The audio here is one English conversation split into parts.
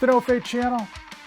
The No Fate channel,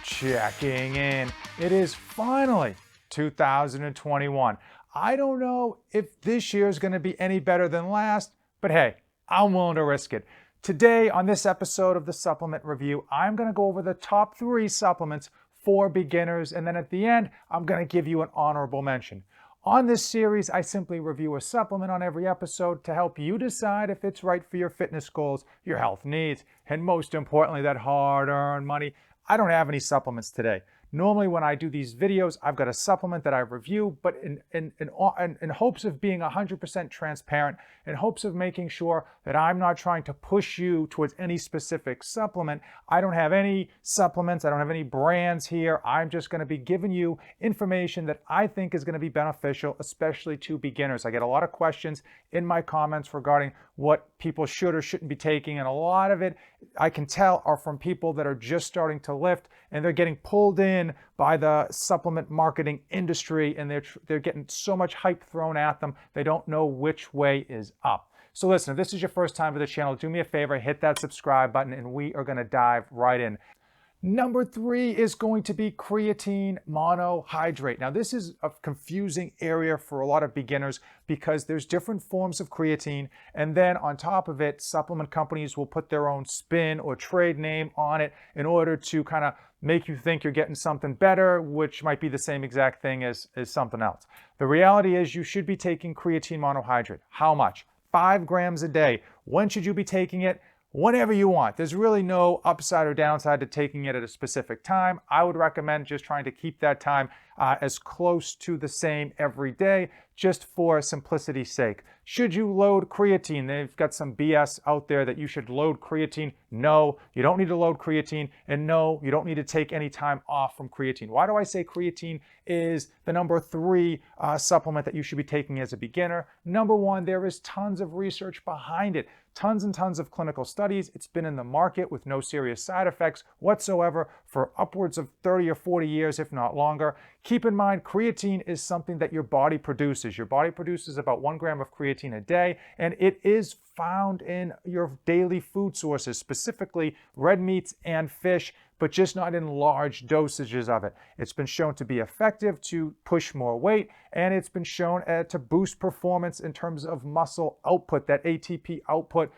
checking in. It is finally 2021. I don't know if this year is going to be any better than last, but hey, I'm willing to risk it. Today on this episode of the Supplement Review, I'm going to go over the top 3 supplements for beginners, and then at the end, I'm going to give you an honorable mention. On this series, I simply review a supplement on every episode to help you decide if it's right for your fitness goals, your health needs, and most importantly, that hard-earned money. I don't have any supplements today. Normally when I do these videos, I've got a supplement that I review, but in hopes of being 100% transparent, in hopes of making sure that I'm not trying to push you towards any specific supplement, I don't have any supplements, I don't have any brands here. I'm just going to be giving you information that I think is going to be beneficial, especially to beginners. I get a lot of questions in my comments regarding what people should or shouldn't be taking, and a lot of it I can tell are from people that are just starting to lift and they're getting pulled in by the supplement marketing industry, and they're getting so much hype thrown at them they don't know which way is up. So listen, if this is your first time to the channel, do me a favor, hit that subscribe button and we are going to dive right in. Number 3 is going to be creatine monohydrate. Now this is a confusing area for a lot of beginners because there's different forms of creatine, and then on top of it, supplement companies will put their own spin or trade name on it in order to kind of make you think you're getting something better, which might be the same exact thing as something else. The reality is you should be taking creatine monohydrate. How much? 5 grams a day. When should you be taking it? Whenever you want. There's really no upside or downside to taking it at a specific time. I would recommend just trying to keep that time as close to the same every day, just for simplicity's sake. Should you load creatine? They've got some BS out there that you should load creatine. No, you don't need to load creatine, and no, you don't need to take any time off from creatine. Why do I say creatine is the number 3 supplement that you should be taking as a beginner? Number 1, there is tons of research behind it. Tons and tons of clinical studies. It's been in the market with no serious side effects whatsoever for upwards of 30 or 40 years, if not longer. Keep in mind, creatine is something that your body produces. Your body produces about 1 gram of creatine a day, and it is found in your daily food sources, specifically red meats and fish, but just not in large dosages of it. It's been shown to be effective to push more weight, and it's been shown to boost performance in terms of muscle output, that ATP output.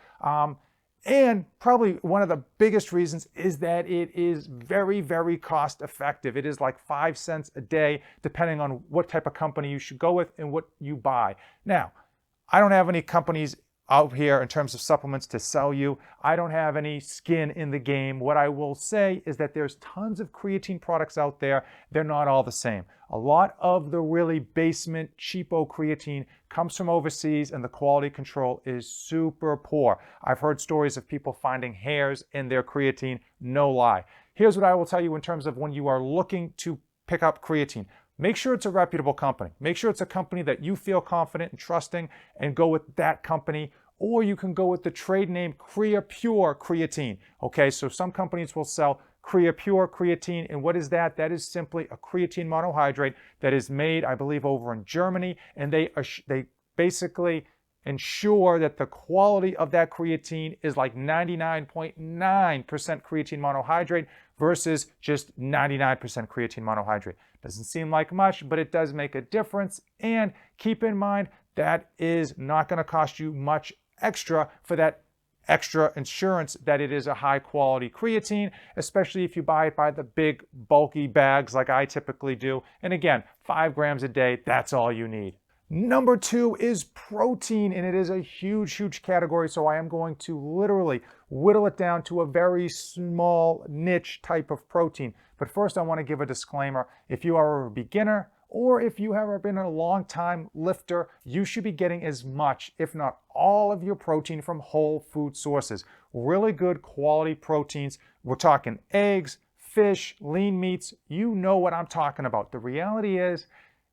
And probably one of the biggest reasons is that it is very, very cost effective. It is like 5 cents a day, depending on what type of company you should go with and what you buy. Now, I don't have any companies out here in terms of supplements to sell you. I don't have any skin in the game. What I will say is that there's tons of creatine products out there. They're not all the same. A lot of the really basement cheapo creatine comes from overseas, and the quality control is super poor. I've heard stories of people finding hairs in their creatine, no lie. Here's what I will tell you in terms of when you are looking to pick up creatine. Make sure it's a reputable company. Make sure it's a company that you feel confident and trusting, and go with that company. Or you can go with the trade name Creapure Creatine. Okay, so some companies will sell Creapure Creatine, and what is that? That is simply a creatine monohydrate that is made, I believe, over in Germany, and they basically ensure that the quality of that creatine is like 99.9% creatine monohydrate versus just 99% creatine monohydrate. Doesn't seem like much, but it does make a difference. And keep in mind, that is not going to cost you much extra for that extra insurance that it is a high quality creatine, especially if you buy it by the big bulky bags like I typically do. And again, 5 grams a day, that's all you need. Number 2 is protein, and it is a huge, huge category, so I am going to literally whittle it down to a very small niche type of protein. But first I want to give a disclaimer. If you are a beginner, or if you have been a long time lifter, you should be getting as much, if not all of your protein from whole food sources. Really good quality proteins. We're talking eggs, fish, lean meats. You know what I'm talking about. The reality is,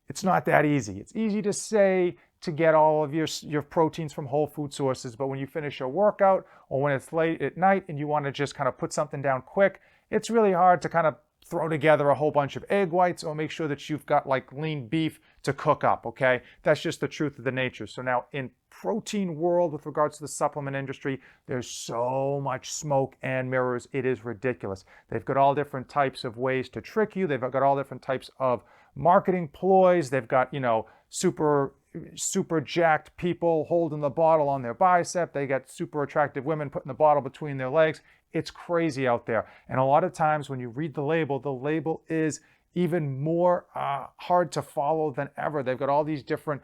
it's not that easy. It's easy to say to get all of your proteins from whole food sources, but when you finish a workout or when it's late at night and you want to just kind of put something down quick, it's really hard to kind of throw together a whole bunch of egg whites or make sure that you've got like lean beef to cook up, okay? That's just the truth of the nature. So now in protein world with regards to the supplement industry, there's so much smoke and mirrors, it is ridiculous. They've got all different types of ways to trick you. They've got all different types of marketing ploys. They've got, you know, super jacked people holding the bottle on their bicep. They got super attractive women putting the bottle between their legs. It's crazy out there. And a lot of times when you read the label is even more hard to follow than ever. They've got all these different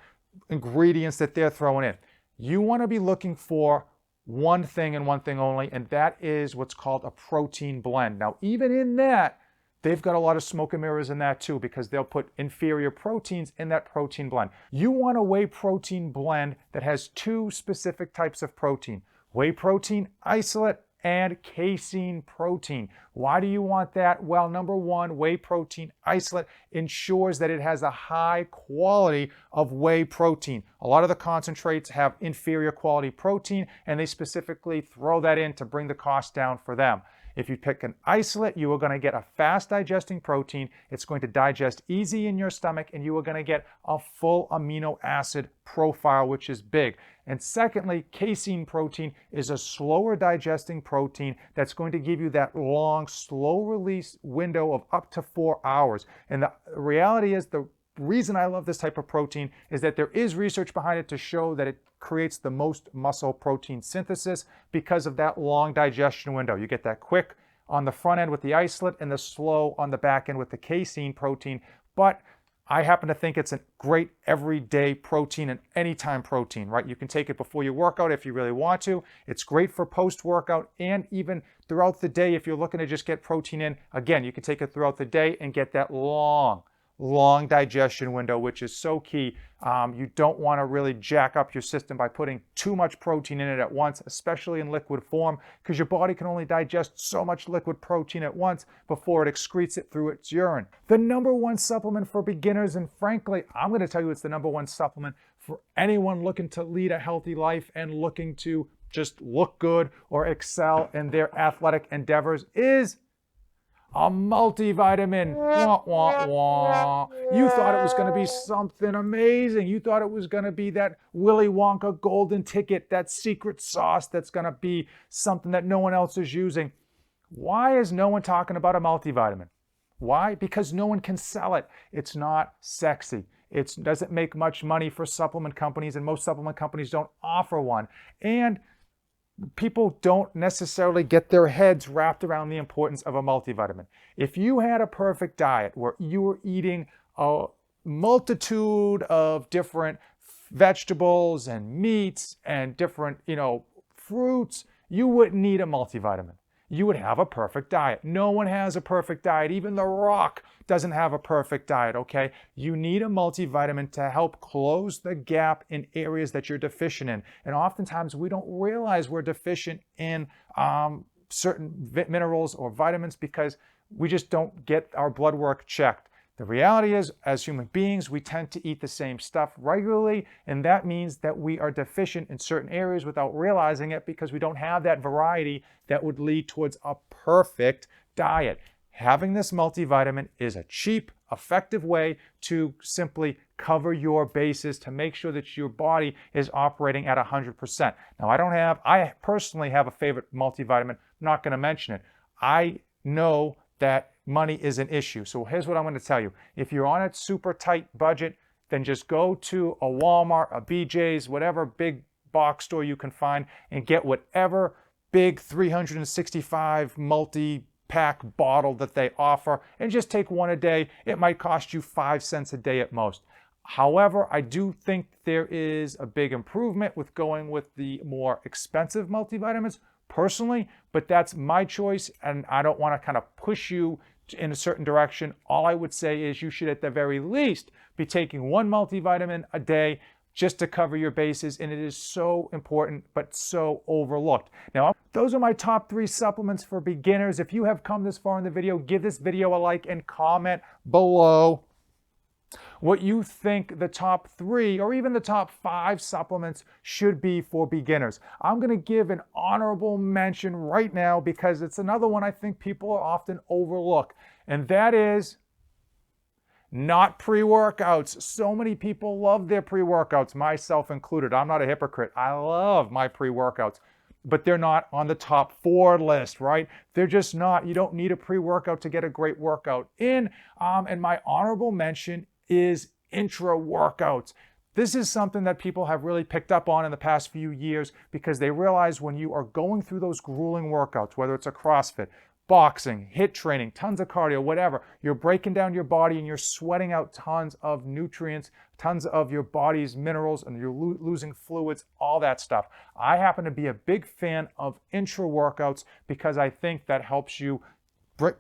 ingredients that they're throwing in. You want to be looking for one thing and one thing only, and that is what's called a protein blend. Now, even in that, they've got a lot of smoke and mirrors in that too, because they'll put inferior proteins in that protein blend. You want a whey protein blend that has two specific types of protein: whey protein isolate and casein protein. Why do you want that? Well, number one, whey protein isolate ensures that it has a high quality of whey protein. A lot of the concentrates have inferior quality protein, and they specifically throw that in to bring the cost down for them. If you pick an isolate, you are going to get a fast digesting protein. It's going to digest easy in your stomach, and you are going to get a full amino acid profile, which is big. And secondly, casein protein is a slower digesting protein that's going to give you that long, slow release window of up to 4 hours. And the reality is, the reason I love this type of protein is that there is research behind it to show that it creates the most muscle protein synthesis because of that long digestion window. You get that quick on the front end with the isolate and the slow on the back end with the casein protein. But I happen to think it's a great everyday protein and anytime protein, right? You can take it before your workout if you really want to. It's great for post-workout and even throughout the day if you're looking to just get protein in. Again, you can take it throughout the day and get that long digestion window, which is so key. You don't want to really jack up your system by putting too much protein in it at once, especially in liquid form, because your body can only digest so much liquid protein at once before it excretes it through its urine. The number one supplement for beginners, and frankly, I'm going to tell you it's the number one supplement for anyone looking to lead a healthy life and looking to just look good or excel in their athletic endeavors, is a multivitamin. Wah, wah, wah. You thought it was going to be something amazing. You thought it was going to be that Willy Wonka golden ticket, that secret sauce that's going to be something that no one else is using. Why is no one talking about a multivitamin? Why? Because no one can sell it. It's not sexy. It doesn't make much money for supplement companies, and most supplement companies don't offer one. And people don't necessarily get their heads wrapped around the importance of a multivitamin. If you had a perfect diet where you were eating a multitude of different vegetables and meats and different, fruits, you wouldn't need a multivitamin. You would have a perfect diet. No one has a perfect diet. Even The Rock doesn't have a perfect diet, okay? You need a multivitamin to help close the gap in areas that you're deficient in. And oftentimes we don't realize we're deficient in certain minerals or vitamins because we just don't get our blood work checked. The reality is, as human beings, we tend to eat the same stuff regularly, and that means that we are deficient in certain areas without realizing it because we don't have that variety that would lead towards a perfect diet. Having this multivitamin is a cheap, effective way to simply cover your bases to make sure that your body is operating at 100%. Now, I personally have a favorite multivitamin. I'm not going to mention it. I know that money is an issue. So here's what I'm going to tell you. If you're on a super tight budget, then just go to a Walmart, a BJ's, whatever big box store you can find, and get whatever big 365 multi-pack bottle that they offer, and just take one a day. It might cost you 5 cents a day at most. However, I do think there is a big improvement with going with the more expensive multivitamins personally, but that's my choice, and I don't want to kind of push you in a certain direction. All I would say is you should at the very least be taking one multivitamin a day just to cover your bases, and it is so important but so overlooked. Now, those are my top 3 supplements for beginners. If you have come this far in the video, give this video a like and comment below what you think the top 3 or even the top 5 supplements should be for beginners. I'm going to give an honorable mention right now because it's another one I think people are often overlook, and that is not pre-workouts. So many people love their pre-workouts, myself included. I'm not a hypocrite. I love my pre-workouts, but they're not on the top 4 list, right? They're just not. You don't need a pre-workout to get a great workout in. And my honorable mention is intra-workouts. This is something that people have really picked up on in the past few years because they realize when you are going through those grueling workouts, whether it's a CrossFit, boxing, HIIT training, tons of cardio, whatever, you're breaking down your body and you're sweating out tons of nutrients, tons of your body's minerals, and you're losing fluids, all that stuff. I happen to be a big fan of intra workouts because I think that helps you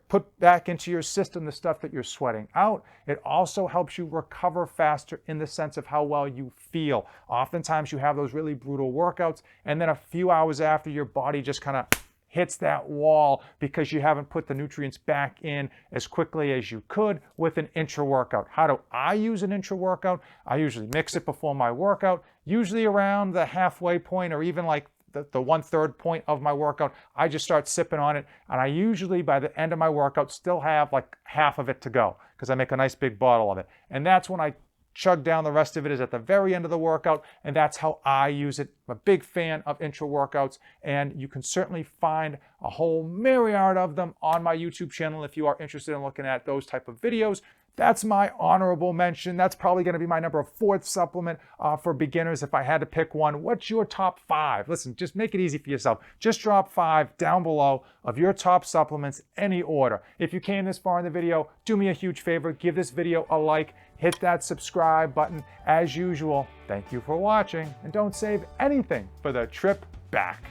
put back into your system the stuff that you're sweating out. It also helps you recover faster in the sense of how well you feel. Oftentimes you have those really brutal workouts and then a few hours after, your body just kind of hits that wall because you haven't put the nutrients back in as quickly as you could with an intra workout. How do I use an intra workout? I usually mix it before my workout, usually around the halfway point or even like the 1/3 point of my workout. I just start sipping on it, and I usually by the end of my workout still have like half of it to go because I make a nice big bottle of it. And that's when I chug down the rest of it is at the very end of the workout, and that's how I use it. I'm a big fan of intra workouts, and you can certainly find a whole myriad of them on my YouTube channel if you are interested in looking at those type of videos. That's my honorable mention. That's probably going to be my number 4th supplement for beginners if I had to pick one. What's your top 5? Listen, just make it easy for yourself. Just drop 5 down below of your top supplements, any order. If you came this far in the video, do me a huge favor. Give this video a like. Hit that subscribe button. As usual, thank you for watching, and don't save anything for the trip back.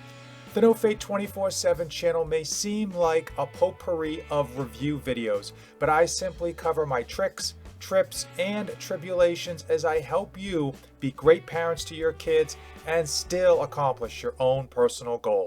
The No Fate 24/7 channel may seem like a potpourri of review videos, but I simply cover my tricks, trips, and tribulations as I help you be great parents to your kids and still accomplish your own personal goals.